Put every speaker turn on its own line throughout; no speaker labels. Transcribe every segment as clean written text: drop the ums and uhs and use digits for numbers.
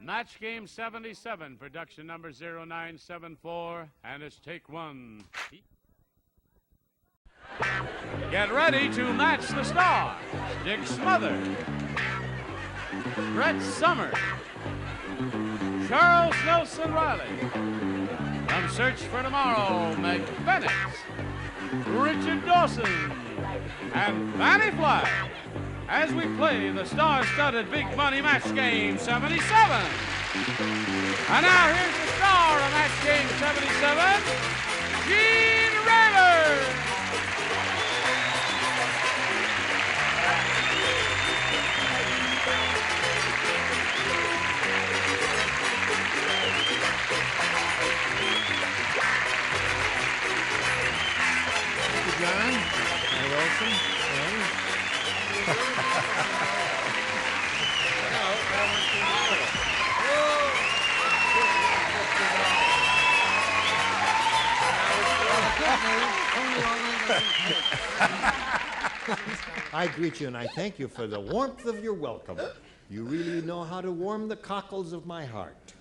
Match game 77, production number 0974, and it's take one. Get ready to match the stars. Dick Smothers, Brett Summers, Charles Nelson Reilly. From Search for Tomorrow, Meg Bennett, Richard Dawson, and Fannie Flagg, as we play the star-studded big money match game 77. And now here's the star of match game 77, Gene Reilly.
John, hi Wilson. I greet you and I thank you for the warmth of your welcome. You really know how to warm the cockles of my heart.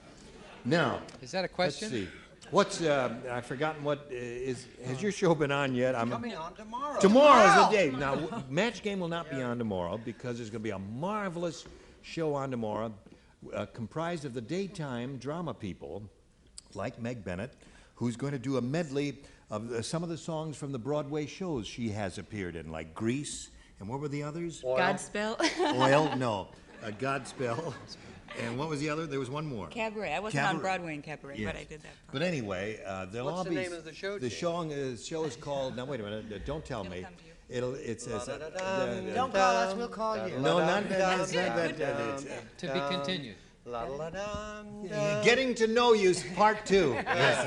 Now,
is that a question?
Let's see. What's I've forgotten what is. Has your show been on yet?
I'm coming on tomorrow.
Tomorrow's the day. Now, Match Game will not be on tomorrow because there's going to be a marvelous show on tomorrow, comprised of the daytime drama people, like Meg Bennett, who's going to do a medley of some of the songs from the Broadway shows she has appeared in, like Grease, and what were the others?
Oil. Godspell.
Oil, no, Godspell. And what was the other? There was one more.
Cabaret. I wasn't on Broadway in Cabaret,
yes.
but I did that part.
But anyway, there'll all be...
What's the name of the show?
The show is called... Now, wait a minute. Don't tell me. It says...
Don't call us, we'll call you.
No, not that.
To be continued.
Getting to Know You, Part 2. Yes,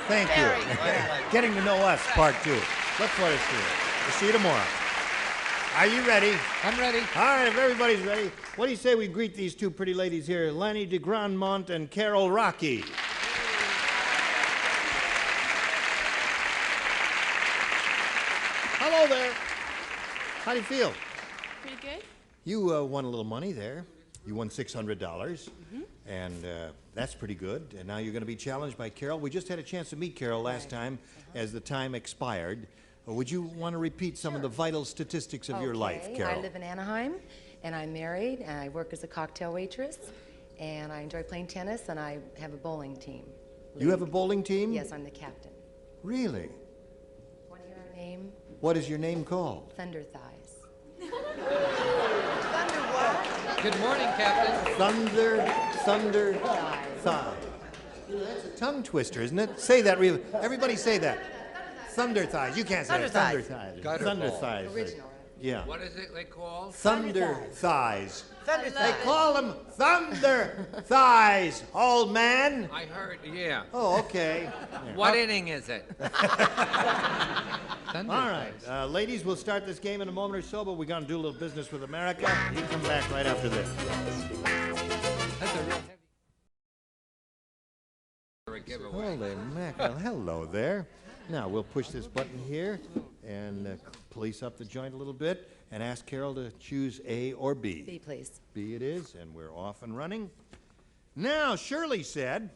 thank you. Getting to Know Us, Part 2. Look for us here. We'll see you tomorrow. Are you ready?
I'm ready.
All right, if everybody's ready, what do you say we greet these two pretty ladies here, Lanny de Grandmont and Carol Rocky? Hello there. How do you feel?
Pretty good.
You won a little money there. You won $600, and that's pretty good. And now you're going to be challenged by Carol. We just had a chance to meet Carol last time as the time expired. Would you want to repeat some of the vital statistics of your life, Carol?
I live in Anaheim, and I'm married, and I work as a cocktail waitress, and I enjoy playing tennis, and I have a bowling team.
You have a bowling team?
Yes, I'm the captain.
Really?
Want to hear our name?
What is your name called?
Thunder Thighs.
Thunder what?
Good morning, Captain.
Thunder Thighs. You know, that's a tongue twister, isn't it? Say that real. Everybody say that. Thunder Thighs. You can't say it. Thunder Thighs. Thunder Thighs.
Original, right?
Yeah.
What is it they call?
Thunder Thighs.
Thunder
They
Thighs.
call them Thunder Thighs, old man.
I heard, yeah.
Oh, okay.
What inning is it?
All right. Ladies, we'll start this game in a moment or so, but we're going to do a little business with America. You come back right after this.
That's a real heavy
Giveaway.
Holy mackerel. Hello there. Now, we'll push this button here and police up the joint a little bit and ask Carol to choose A or B.
B, please.
B it is, and we're off and running. Now, Shirley said,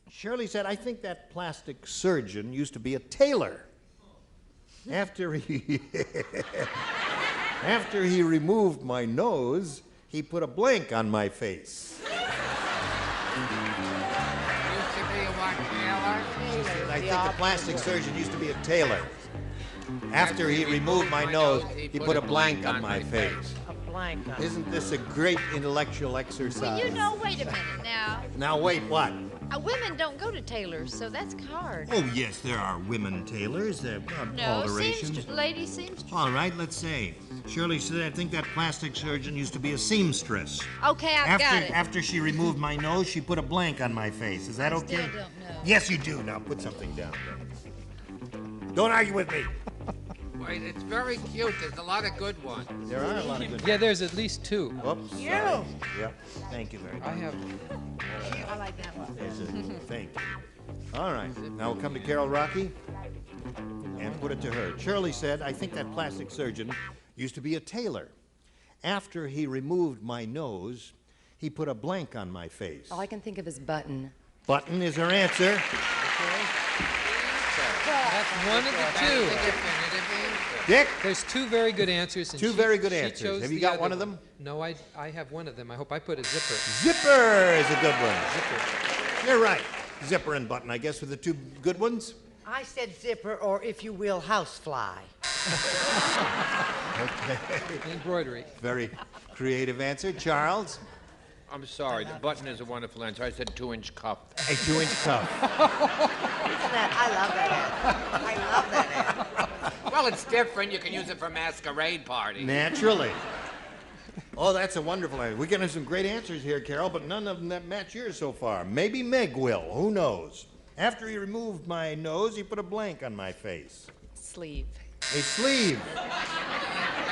I think that plastic surgeon used to be a tailor. After he removed my nose, he put a blank on my face.
Used to be a what, Taylor?
I think the plastic surgeon used to be a tailor. After he removed my nose, he put a blank on my face.
A blank.
Isn't this a great intellectual exercise?
Well, you know, wait a minute now.
Now, wait, what?
Women don't go to tailors, so that's hard.
Oh, yes, there are women tailors. There are
No,
alterations.
lady seamstress.
All right, let's say. Shirley said, I think that plastic surgeon used to be a seamstress.
Okay, I've got it.
After she removed my nose, she put a blank on my face. Is that
I
okay?
still don't know.
Yes, you do. Now, put something down. Don't argue with me.
Wait, it's very cute. There's a lot of good ones.
There are a lot of good
Yeah, there's at least two.
Whoops. Sorry. Yep. Thank you very much.
I have.
I like that one.
Thank you. All right. Now we'll come to Carol Rocky and put it to her. Shirley said, I think that plastic surgeon used to be a tailor. After he removed my nose, he put a blank on my face.
All I can think of is button.
Button is her answer.
That's one of the two.
Dick?
There's two very good answers. And
Two very good answers.
Chose
Have you
the
got
other
one of them?
No, I have one of them. I hope I put a zipper.
Zipper is a good one.
Zipper.
You're right. Zipper and button, I guess, were the two good ones.
I said zipper, or if you will, housefly.
Okay.
Embroidery.
Very creative answer. Charles?
I'm sorry. The button is a wonderful answer. I said 2-inch cup.
A 2-inch cuff.
I love that ad. I love that ad.
Well, it's different. You can use it for masquerade party.
Naturally. Oh, that's a wonderful answer. We're getting some great answers here, Carol, but none of them that match yours so far. Maybe Meg will. Who knows? After he removed my nose, he put a blank on my face.
Sleeve.
A sleeve.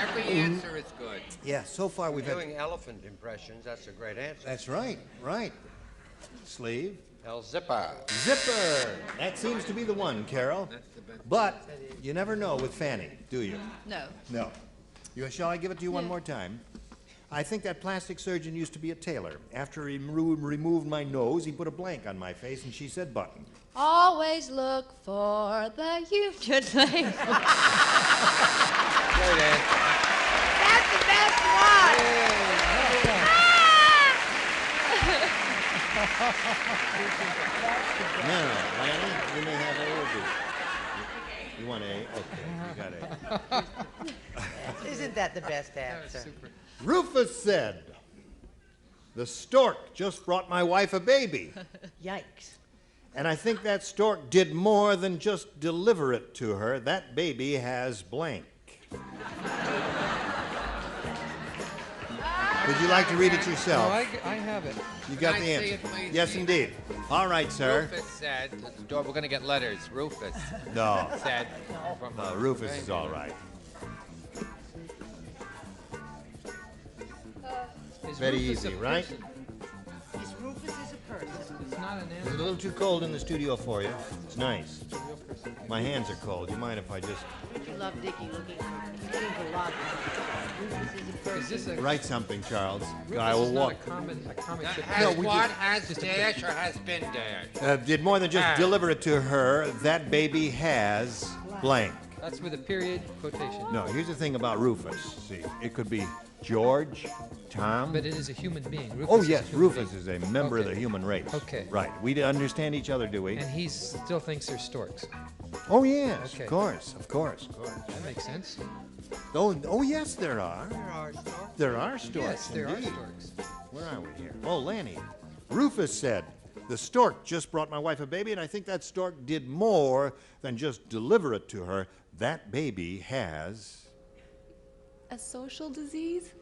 Every answer is good.
Yeah, so far we've had...
Doing elephant impressions, that's a great answer.
That's right, right. Sleeve.
El Zipper.
Zipper. That seems to be the one, Carol. But you never know with Fannie, do you?
No.
No. Shall I give it to you one more time? I think that plastic surgeon used to be a tailor. After he removed my nose, he put a blank on my face, and she said button.
Always look for the Union Lake.
Great answer.
That's the best one.
No, Lanny, you may have A or B. You want A? Okay, you got A.
Isn't that the best answer?
Rufus said, "The stork just brought my wife a baby."
Yikes.
And I think that stork did more than just deliver it to her. That baby has blank. Would you like to read it yourself?
No, I have it.
You got
Can
the
I see
answer.
it, please?
Yes, indeed. All right, sir.
Rufus said, we're going to get letters. Rufus
No,
said. From
Rufus is all right.
Is
Very
Rufus a
easy, right?
person?
Yes, Rufus is a person.
It's not an
It's a
animal.
little too cold in the studio for you. It's nice.
It's a real person.
My hands are cold. You mind if I just
You love Dickie looking for a lot. Rufus is a person.
Is this a
write something, Charles?
Rufus
I will
is not
walk.
a comic book.
Has
we
what?
just-
Has dash or has been dash?
Did more than just
Ah.
deliver it to her. That baby has blank.
That's with a period quotation.
No, here's the thing about Rufus. See, it could be George, Tom.
But it is a human being. Rufus
Oh,
is a
yes,
human
Rufus
being.
is a member of
Okay.
the human race.
Okay.
Right. We understand each other, do we?
And he still thinks they're storks.
Oh, yes,
Okay.
of course, of course.
That makes sense.
Oh, yes, there are. There are storks.
Yes, there are
indeed.
storks.
Where are we here? Oh, Lanny. Rufus said, "The stork just brought my wife a baby, and I think that stork did more than just deliver it to her. That baby has..."
A social disease?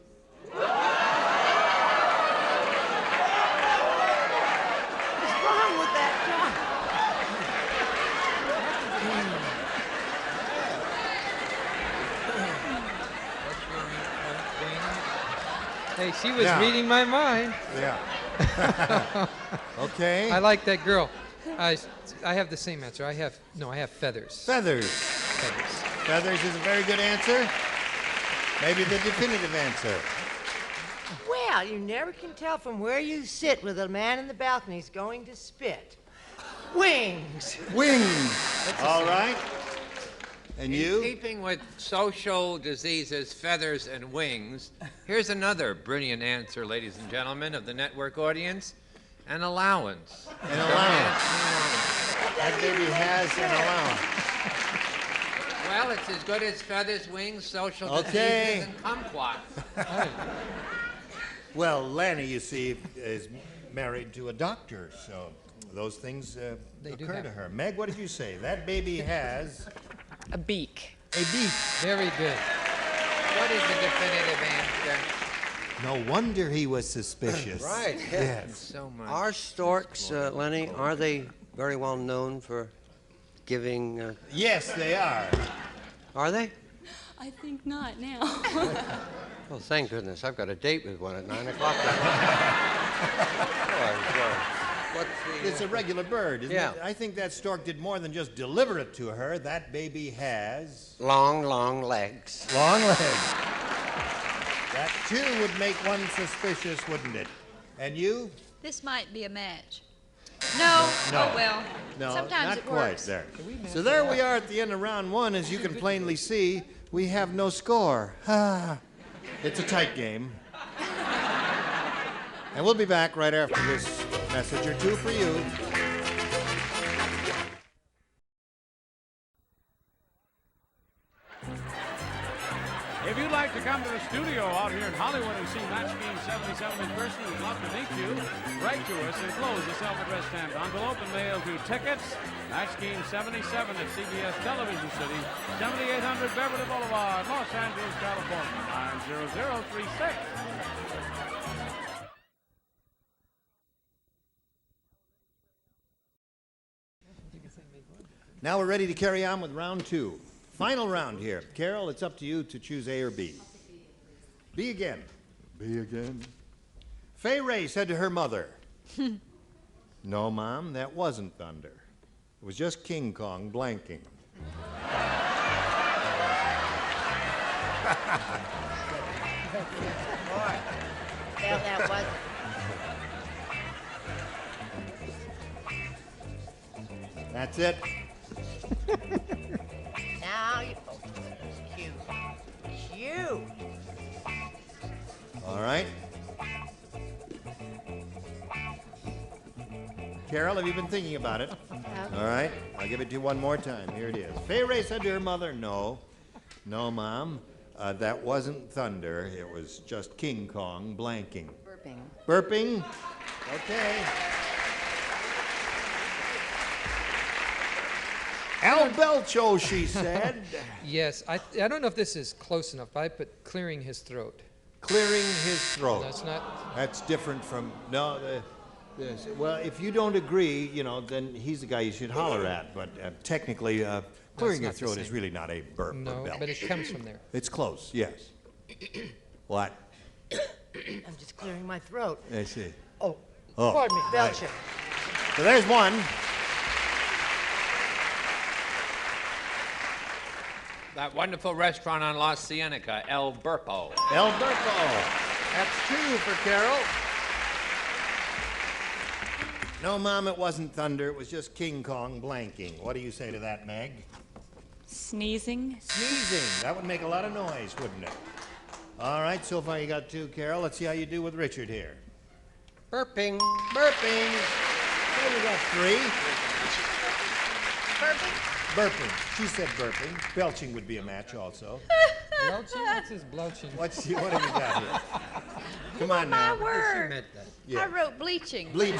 What's wrong with that dog?
Hey, she was
Yeah.
reading my mind.
Yeah. Okay.
I like that girl. I have the same answer. I have feathers.
Feathers.
Feathers.
Feathers is a very good answer. Maybe the definitive answer.
Well, you never can tell from where you sit whether the man in the balcony is going to spit. Wings.
Wings. All right. And
In
you?
keeping with social diseases, feathers, and wings, here's another brilliant answer, ladies and gentlemen of the network audience. An allowance.
An allowance. That baby has an allowance.
Well, it's as good as feathers, wings, social
Okay.
diseases, and kumquats.
Well, Lanny, you see, is married to a doctor, so those things
They do
occur to
happen.
her. Meg, what did you say? That baby has
A beak.
a beak.
Very good.
What is the definitive answer?
No wonder he was suspicious.
Right,
Yes.
So much.
Are storks, Lenny, are they very well known for giving,
Yes, they are.
are they?
I think not now.
Well, thank goodness. I've got a date with one at 9 o'clock. What's the...
It's a regular bird, isn't
Yeah.
it? I think that stork did more than just deliver it to her. That baby has
Long, long legs.
long legs. That, too, would make one suspicious, wouldn't it? And you?
This might be a match. No.
No.
Oh, well.
No,
Sometimes
not
it
quite
works.
there. So there we are at the end of round one. As you can plainly see, we have no score. It's a tight game. And we'll be back right after this message or two for you.
If you'd like to come to the studio out here in Hollywood and see Match Game 77 in person, we'd love to meet you. Write to us and close the self-addressed stamped envelope and mail to Tickets, Match Game 77 at CBS Television City, 7800 Beverly Boulevard, Los Angeles, California, 90036.
Now we're ready to carry on with round two. Final round here. Carol, it's up to you to choose A or B. B again. B again. Fay Ray said to her mother, "No, Mom, that wasn't thunder. It was just King Kong blanking."
Boy, well, that wasn't.
That's it.
Now you. Cute. Cute.
All right. Carol, have you been thinking about it? All right. I'll give it to you one more time. Here it is. Fay Ray said to her mother, "No, Mom, that wasn't thunder. It was just King Kong blanking."
Burping.
Burping? Okay. Al Belcho, she said.
Yes, I don't know if this is close enough, but I put clearing his throat.
Clearing his throat.
That's not.
That's different from, no, well, if you don't agree, then he's the guy you should holler at. But technically, clearing your
not the
throat is
same.
really not a burp or
No,
belch.
but it comes from there.
It's close, yes. What?
I'm just clearing my throat.
I see.
Oh,
Oh,
pardon me, belching.
So there's one.
That wonderful restaurant on La Cienega, El Burpo.
El Burpo. That's two for Carol. No, Mom, it wasn't thunder. It was just King Kong blanking. What do you say to that, Meg?
Sneezing.
Sneezing. That would make a lot of noise, wouldn't it? All right, so far you got two, Carol. Let's see how you do with Richard here.
Burping.
Burping. Well, you got three.
Burping.
Burping. She said burping. Belching would be a match also.
Blouching? What's his blouching?
What have you got here? Come on now.
My word.
Yeah.
I wrote bleaching.
Bleaching.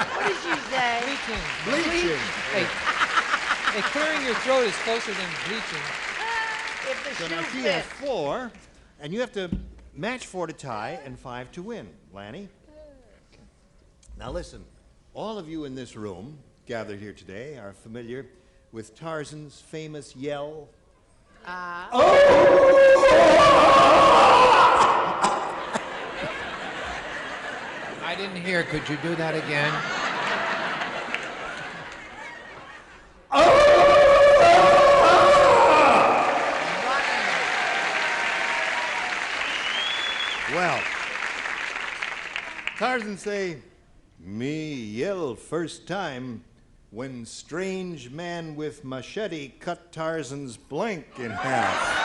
What did you say?
Bleaching.
Bleaching.
Hey, clearing your throat is closer than bleaching.
If the
So
shoe
now she has
fits.
4, and you have to match 4 to tie and 5 to win. Lanny? Now listen, all of you in this room gathered here today are familiar with Tarzan's famous yell.
I didn't hear. Could you do that again?
Well, Tarzan say, "Me yell first time when strange man with machete cut Tarzan's blank in half."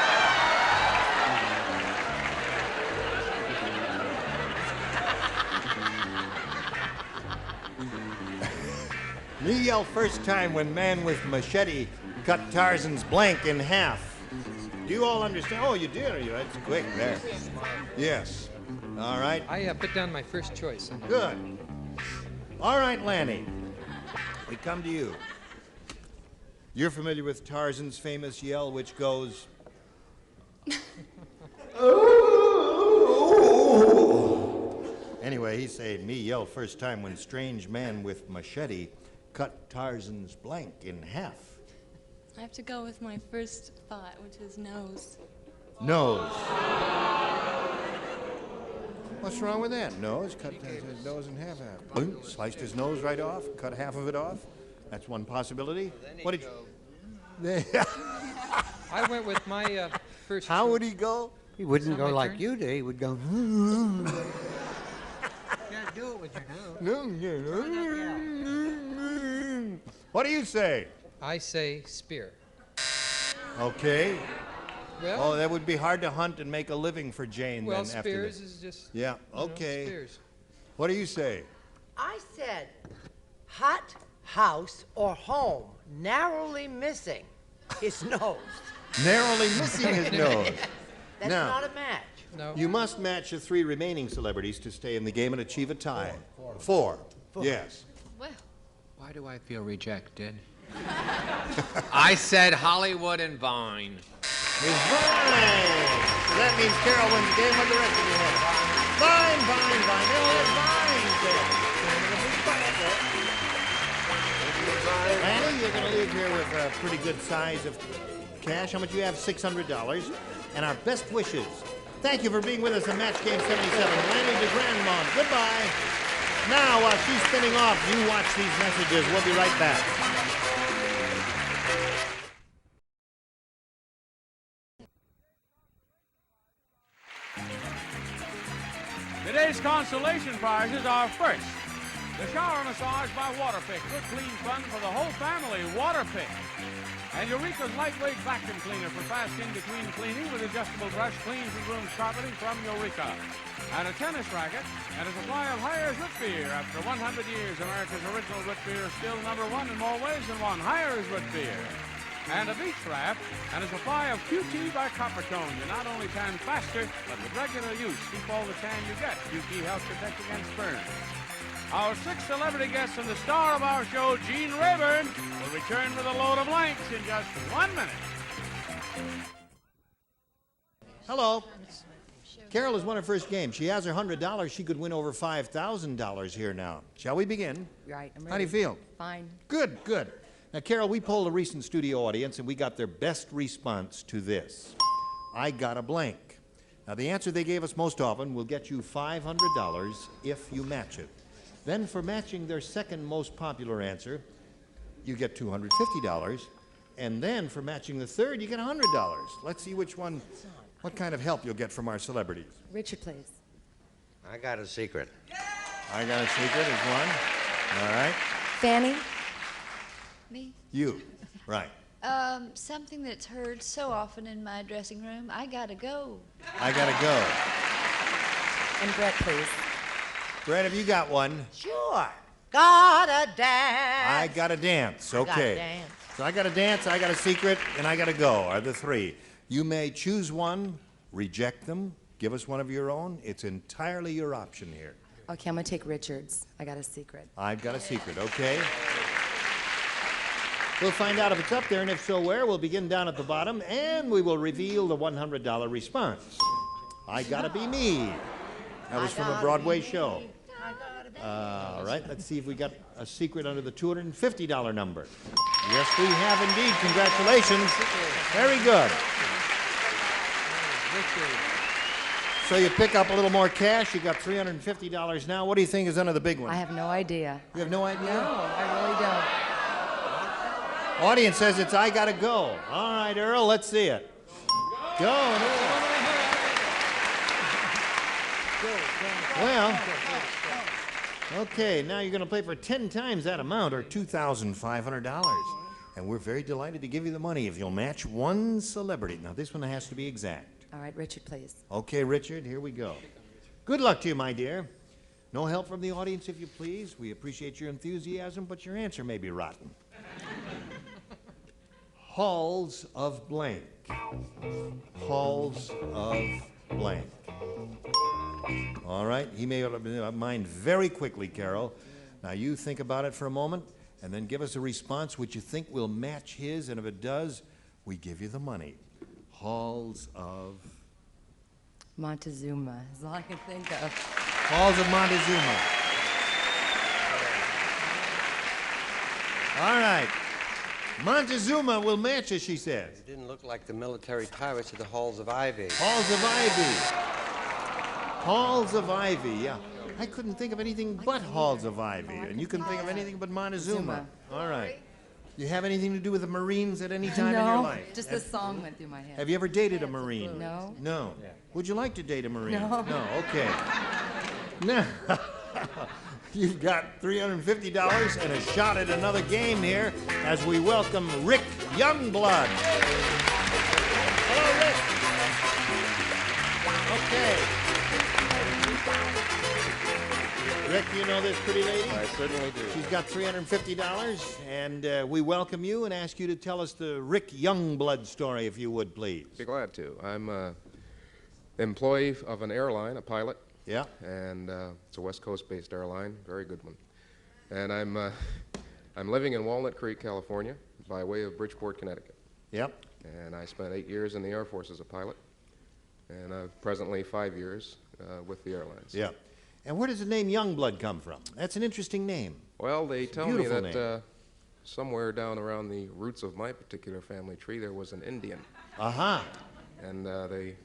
Me yell first time when man with machete cut Tarzan's blank in half. Do you all understand? Oh, you did. That's quick there. Yes. All right.
I put down my first choice.
Good. All right, Lanny. We come to you. You're familiar with Tarzan's famous yell, which goes. Anyway, he said, "Me yell first time when strange man with machete cut Tarzan's blank in half."
I have to go with my first thought, which is nose.
Nose. What's wrong with that? Nose. Cut his nose in half. Boom, sliced his nose right off. Cut half of it off. That's one possibility. What did you?
I went with my first
How
choice.
would he go?
He wouldn't
It's
go
not my
like
turn?
you did. He would go.
Can't do it with your nose.
What do you say?
I say spear.
Okay.
Well,
Oh, that would be hard to hunt and make a living for Jane
well,
then after
spears
this.
is just.
Yeah,
you know,
okay.
spears.
What do you say?
I said hot house or home, narrowly missing his nose.
Narrowly missing his nose.
That's
Now,
not a match.
No.
you must match the 3 remaining celebrities to stay in the game and achieve a tie. Four. Yes.
Well,
Why do I feel rejected? I said Hollywood and Vine.
Is Vine. So that means Carol wins the game with the rest of your head. Vine, Vine, Vine. They all have vines there. Fannie, you're going to leave here with a pretty good size of cash. How much you have? $600. And our best wishes. Thank you for being with us on Match Game 77. Lanny de Grandmont, goodbye. Now, while she's spinning off, you watch these messages. We'll be right back.
Today's consolation prizes are first, the shower massage by Waterpick. Good clean fun for the whole family. Waterpick. And Eureka's lightweight vacuum cleaner for fast in-between cleaning with adjustable brush cleans and rooms carpeting from Eureka. And a tennis racket and a supply of Hires root beer. After 100 years, America's original root beer is still #1 in more ways than one. Hires root beer. And a beach wrap and a supply of QT by Coppertone. You not only tan faster, but with regular use, keep all the tan you get. QT helps protect against burns. Our 6th celebrity guest and the star of our show, Gene Rayburn, will return with a load of blanks in just 1 minute.
Hello. Carol has won her first game. She has her $100. She could win over $5,000 here now. Shall we begin?
Right, I'm ready.
How do you feel?
Fine.
Good, good. Now, Carol, we polled a recent studio audience, and we got their best response to this. I got a blank. Now, the answer they gave us most often will get you $500 if you match it. Then, for matching their second most popular answer, you get $250. And then, for matching the third, you get $100. Let's see which one, what kind of help you'll get from our celebrities.
Richard, please.
I got a secret.
I got a secret is one. All right.
Fannie.
me?
You. Right.
Something that's heard so often in my dressing room. I gotta go.
I gotta go.
And Brett, please.
Brett, have you got one?
Sure. Gotta dance.
I gotta dance.
I gotta
Okay.
dance.
So I gotta dance, I got a secret, and I gotta go are the 3. You may choose one, reject them, give us one of your own. It's entirely your option here.
Okay, I'm gonna take Richard's. I got a secret.
I've got a secret, okay? We'll find out if it's up there, and if so, where. We'll begin down at the bottom, and we will reveal the $100 response. I gotta be me. That was from a Broadway show. All right, let's see if we got a secret under the $250 number. Yes, we have indeed. Congratulations. Very good. So you pick up a little more cash. You got $350 now. What do you think is under the big one?
I have no idea.
You have no idea?
No, I really don't.
Audience says it's I gotta go. All right, Earl, let's see it. Go. Well, okay, now you're going to play for 10 times that amount, or $2,500. And we're very delighted to give you the money if you'll match one celebrity. Now, this one has to be exact.
All right, Richard, please.
Okay, Richard, here we go. Good luck to you, my dear. No help from the audience, if you please. We appreciate your enthusiasm, but your answer may be rotten. Halls of blank. Halls of blank. All right, he may have mind very quickly, Carol. Now you think about it for a moment, and then give us a response which you think will match his, and if it does, we give you the money. Halls of...
Montezuma is all I can think of.
Halls of Montezuma. All right. Montezuma will match, as she says.
It didn't look like the military pirates of the Halls of Ivy.
Halls of Ivy. Halls of Ivy, yeah. I couldn't think of anything but Halls of Ivy, and you couldn't think of anything but Montezuma. All right. You have anything to do with the Marines at any time in your life?
Just a song went through my head.
Have you ever dated a Marine?
No.
No. Would you like to date a Marine?
No.
No, okay. Now, you've got $350 and a shot at another game here as we welcome Rick Youngblood. Hello, Rick. Okay. Rick, you know this pretty lady?
I certainly do.
She's got $350, and we welcome you and ask you to tell us the Rick Youngblood story, if you would, please.
Be glad to. I'm an employee of an airline, a pilot.
Yeah.
And it's a West Coast-based airline, very good one. And I'm living in Walnut Creek, California, by way of Bridgeport, Connecticut.
Yep.
And I spent 8 years in the Air Force as a pilot, and presently 5 years with the airlines.
Yeah. And where does the name Youngblood come from? That's an interesting name.
Well, they tell me
beautiful
that somewhere down around the roots of my particular family tree, there was an Indian.
Aha.
And I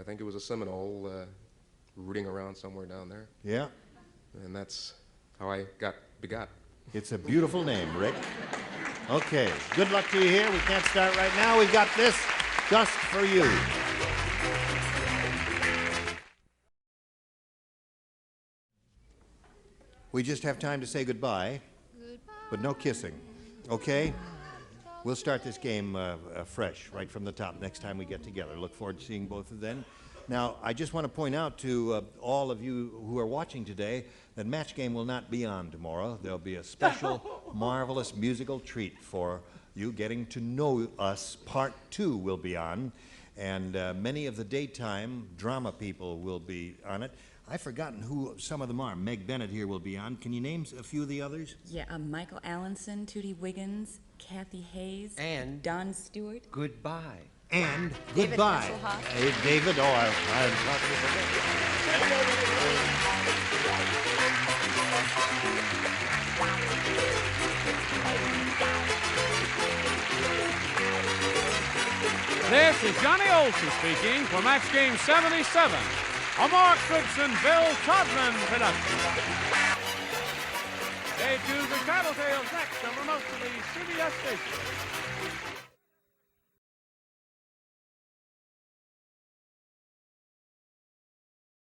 think it was a Seminole rooting around somewhere down there.
Yeah.
And that's how I got begot.
It's a beautiful name, Rick. Okay. Good luck to you here. We can't start right now. We've got this just for you. We just have time to say goodbye, but no kissing. Okay? We'll start this game fresh, right from the top, next time we get together. Look forward to seeing both of them. Now, I just want to point out to all of you who are watching today that Match Game will not be on tomorrow. There'll be a special, marvelous musical treat for you. Getting to Know Us Part 2 will be on, and many of the daytime drama people will be on it. I've forgotten who some of them are. Meg Bennett here will be on. Can you name a few of the others?
Yeah, Michael Allenson, Tootie Wiggins, Kathy Hayes,
And
Don Stewart.
goodbye.
And
David
goodbye.
Hasselhoff.
Hey, David, I'm
This is Johnny Olson speaking for Match Game 77, a Mark Goodson, Bill Todman production. Stay tuned for Tattletales next on most of the CBS stations.